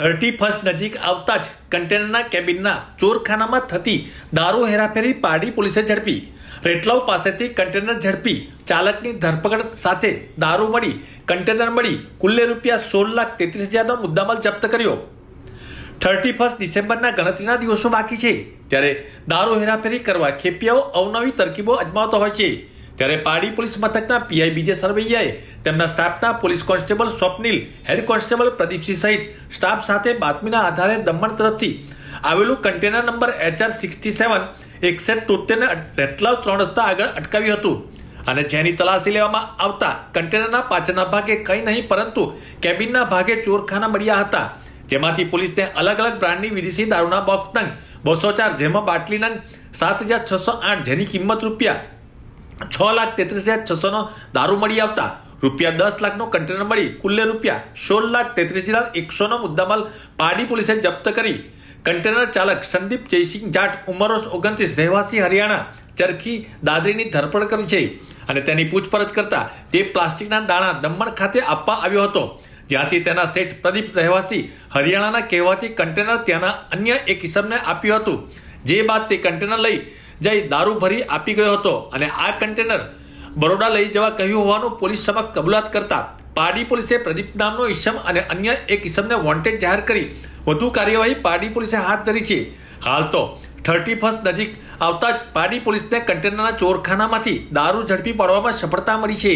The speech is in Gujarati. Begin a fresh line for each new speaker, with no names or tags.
31 નજીક આવતા જ કન્ટેનરના કેબિનના ચોરખાનામાં થતી દારૂ હેરાફેરી પારડી પોલીસે ઝડપી। રેટલાવ પાસેથી કન્ટેનર ઝડપી ચાલકની ધરપકડ સાથે દારૂ મળી કન્ટેનર મળી કુલ્લે ₹16,33,000નો મુદ્દામાલ જપ્ત કર્યો। 31 ડિસેમ્બરના ગણતરીના દિવસો બાકી છે ત્યારે દારૂ હેરાફેરી કરવા ખેપિયાઓ અવનવી તરકીબો અજમાવતો હોય છે ત્યારે પારડી પોલીસ મથકના પીઆઈ બીજે સરવૈયાએ તેમના સ્ટાફના police constable Swapnil, head constable Pradipsinh સહિત સ્ટાફ સાથે બાતમીના આધારે દમણ તરફથી આવેલું કન્ટેનર નંબર HR67-6173ને રેટલાવ 3 રસ્તા આગળ અટકાવ્યું હતું અને જેની તલાશી લેવામાં આવતા કન્ટેનરના પાછળના ભાગે કંઈ નહીં પરંતુ કેબિનના ભાગે ચોરખાના મળ્યા હતા, જેમાંથી પોલીસને અલગ અલગ બ્રાન્ડની વિદેશી દારૂના બોક્સ નંગ 204 જેમાં બાટલી નંગ 7,608 જેની કિંમત ₹6,33,600નો દારૂ મળી આવતા ₹10 લાખનો કન્ટેનર મળી કુલ્લે ₹16,33,100નો મુદ્દામાલ પારડી પોલીસે જપ્ત કરી કન્ટેનર ચાલક સંદીપ જયસિંહ જાટ ઉંમર 29 રહેવાસી હરિયાણા ચરખી દાદરીની ધરપકડ કરી છે અને તેની પૂછપરછ કરતા તે પ્લાસ્ટિકના દાણા દમણ ખાતે આપવા આવ્યો હતો, જ્યાંથી તેના શેઠ પ્રદીપ રહેવાસી હરિયાણાના કહેવાથી કન્ટેનર ત્યાંના અન્ય એક ઇસમને આપ્યું હતું, જે બાદ તે કન્ટેનર લઈ જઈ દારૂ ભરી આપી ગયો હતો અને આ કન્ટેનર બરોડા લઈ જવા કહ્યું હોવાનું પોલીસ સમક્ષ કબૂલાત કરતા પારડી પોલીસે પ્રદીપ નામનો ઇસમ અને અન્ય એક ઇસમને વોન્ટેડ જાહેર કરી વધુ કાર્યવાહી પારડી પોલીસે હાથ ધરી છે। હાલ તો 31 નજીક આવતા જ પારડી પોલીસને કન્ટેનરના ચોરખાનામાંથી દારૂ ઝડપી પાડવામાં સફળતા મળી છે।